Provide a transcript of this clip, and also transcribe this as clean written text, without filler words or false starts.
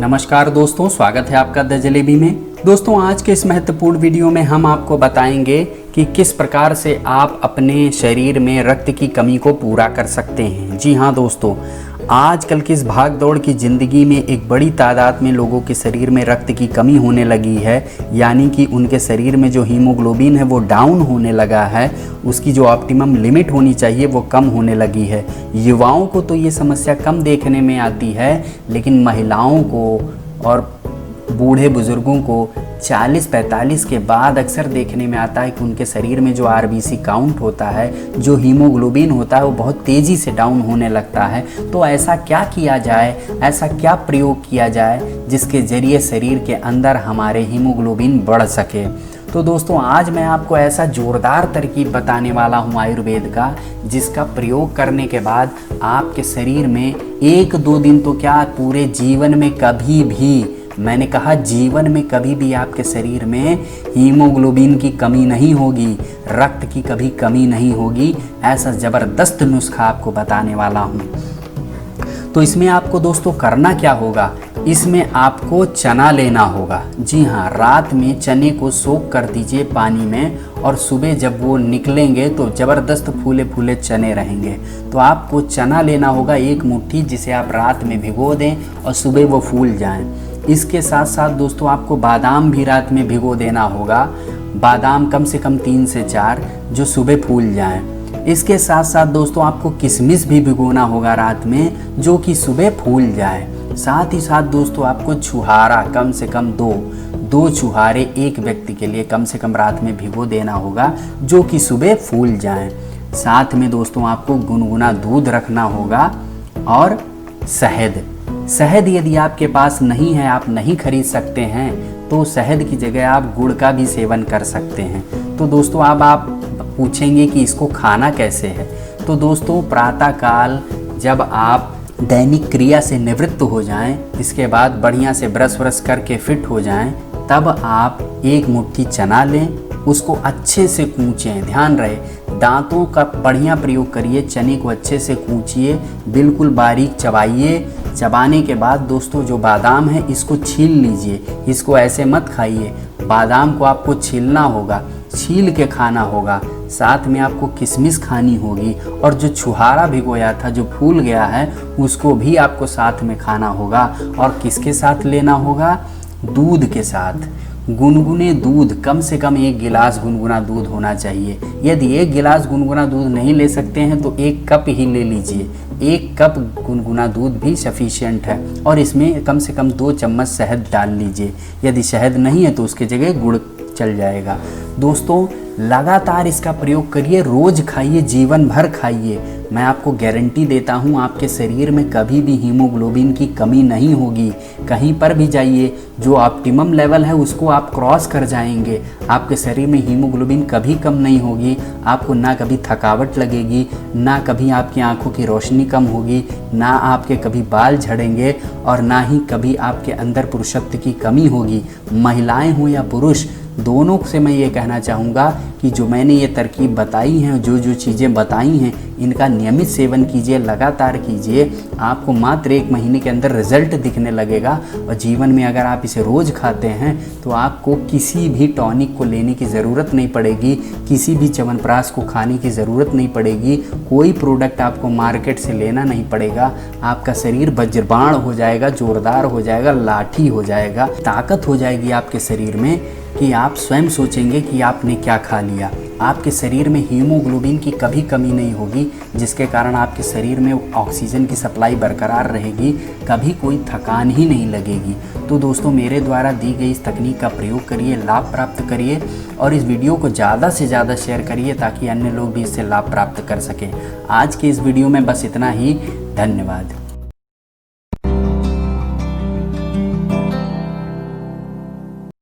नमस्कार दोस्तों, स्वागत है आपका द जलेबी में। दोस्तों, आज के इस महत्वपूर्ण वीडियो में हम आपको बताएंगे कि किस प्रकार से आप अपने शरीर में रक्त की कमी को पूरा कर सकते हैं। जी हाँ दोस्तों, आजकल की इस भाग दौड़ की ज़िंदगी में एक बड़ी तादाद में लोगों के शरीर में रक्त की कमी होने लगी है, यानी कि उनके शरीर में जो हीमोग्लोबिन है वो डाउन होने लगा है, उसकी जो ऑप्टिमम लिमिट होनी चाहिए वो कम होने लगी है। युवाओं को तो ये समस्या कम देखने में आती है, लेकिन महिलाओं को और बूढ़े बुज़ुर्गों को 40-45 के बाद अक्सर देखने में आता है कि उनके शरीर में जो आरबीसी काउंट होता है, जो हीमोग्लोबिन होता है, वो बहुत तेज़ी से डाउन होने लगता है। तो ऐसा क्या किया जाए, ऐसा क्या प्रयोग किया जाए जिसके ज़रिए शरीर के अंदर हमारे हीमोग्लोबिन बढ़ सके। तो दोस्तों, आज मैं आपको ऐसा ज़ोरदार तरकीब बताने वाला हूँ आयुर्वेद का, जिसका प्रयोग करने के बाद आपके शरीर में 1-2 दिन तो क्या, पूरे जीवन में कभी भी, मैंने कहा जीवन में कभी भी आपके शरीर में हीमोग्लोबिन की कमी नहीं होगी, रक्त की कभी कमी नहीं होगी। ऐसा ज़बरदस्त नुस्खा आपको बताने वाला हूँ। तो इसमें आपको दोस्तों करना क्या होगा, इसमें आपको चना लेना होगा। जी हाँ, रात में चने को सोख कर दीजिए पानी में, और सुबह जब वो निकलेंगे तो ज़बरदस्त फूले फूले चने रहेंगे। तो आपको चना लेना होगा 1 मुट्ठी, जिसे आप रात में भिगो दें और सुबह वो फूल जाएं। इसके साथ साथ दोस्तों आपको बादाम भी रात में भिगो देना होगा, बादाम कम से कम 3 से 4, जो सुबह फूल जाएं। इसके साथ साथ दोस्तों आपको किशमिश भी भिगोना होगा रात में, जो कि सुबह फूल जाए। साथ ही साथ दोस्तों आपको छुहारा कम से कम 2 छुहारे एक व्यक्ति के लिए कम से कम रात में भिगो देना होगा, जो कि सुबह फूल जाएं। साथ में दोस्तों आपको गुनगुना दूध रखना होगा और शहद यदि आपके पास नहीं है, आप नहीं खरीद सकते हैं, तो शहद की जगह आप गुड़ का भी सेवन कर सकते हैं। तो दोस्तों अब आप पूछेंगे कि इसको खाना कैसे है। तो दोस्तों प्रातःकाल जब आप दैनिक क्रिया से निवृत्त हो जाएं, इसके बाद बढ़िया से ब्रश व्रश करके फिट हो जाएं, तब आप 1 मुट्ठी चना लें, उसको अच्छे से कूचें। ध्यान रहे, दांतों का बढ़िया प्रयोग करिए, चने को अच्छे से कूचिए, बिल्कुल बारीक चबाइए। चबाने के बाद दोस्तों जो बादाम है इसको छील लीजिए, इसको ऐसे मत खाइए, बादाम को आपको छीलना होगा, छील के खाना होगा। साथ में आपको किशमिश खानी होगी, और जो छुहारा भिगोया था जो फूल गया है उसको भी आपको साथ में खाना होगा। और किसके साथ लेना होगा? दूध के साथ। गुनगुने दूध, कम से कम 1 गिलास गुनगुना दूध होना चाहिए। यदि 1 गिलास गुनगुना दूध नहीं ले सकते हैं तो 1 कप ही ले लीजिए। 1 कप गुनगुना दूध भी सफिशिएंट है, और इसमें कम से कम 2 चम्मच शहद डाल लीजिए। यदि शहद नहीं है तो उसके जगह गुड़ चल जाएगा। दोस्तों लगातार इसका प्रयोग करिए, रोज़ खाइए, जीवन भर खाइए। मैं आपको गारंटी देता हूँ आपके शरीर में कभी भी हीमोग्लोबिन की कमी नहीं होगी। कहीं पर भी जाइए, जो ऑप्टिमम लेवल है उसको आप क्रॉस कर जाएंगे। आपके शरीर में हीमोग्लोबिन कभी कम नहीं होगी, आपको ना कभी थकावट लगेगी, ना कभी आपकी आंखों की रोशनी कम होगी, ना आपके कभी बाल झड़ेंगे, और ना ही कभी आपके अंदर पुरुषत्व की कमी होगी। महिलाएं हो या पुरुष, दोनों से मैं ये कहना चाहूँगा कि जो मैंने ये तरकीब बताई हैं, जो चीज़ें बताई हैं, इनका नियमित सेवन कीजिए, लगातार कीजिए। आपको मात्र 1 महीने के अंदर रिजल्ट दिखने लगेगा, और जीवन में अगर आप इसे रोज़ खाते हैं तो आपको किसी भी टॉनिक को लेने की ज़रूरत नहीं पड़ेगी, किसी भी च्यवनप्राश को खाने की ज़रूरत नहीं पड़ेगी, कोई प्रोडक्ट आपको मार्केट से लेना नहीं पड़ेगा। आपका शरीर वज्रबाण हो जाएगा, जोरदार हो जाएगा, लाठी हो जाएगा, ताकत हो जाएगी आपके शरीर में कि आप स्वयं सोचेंगे कि आपने क्या खा लिया। आपके शरीर में हीमोग्लोबिन की कभी कमी नहीं होगी, जिसके कारण आपके शरीर में ऑक्सीजन की सप्लाई बरकरार रहेगी, कभी कोई थकान ही नहीं लगेगी। तो दोस्तों मेरे द्वारा दी गई इस तकनीक का प्रयोग करिए, लाभ प्राप्त करिए, और इस वीडियो को ज़्यादा से ज़्यादा शेयर करिए ताकि अन्य लोग भी इससे लाभ प्राप्त कर सकें। आज के इस वीडियो में बस इतना ही। धन्यवाद।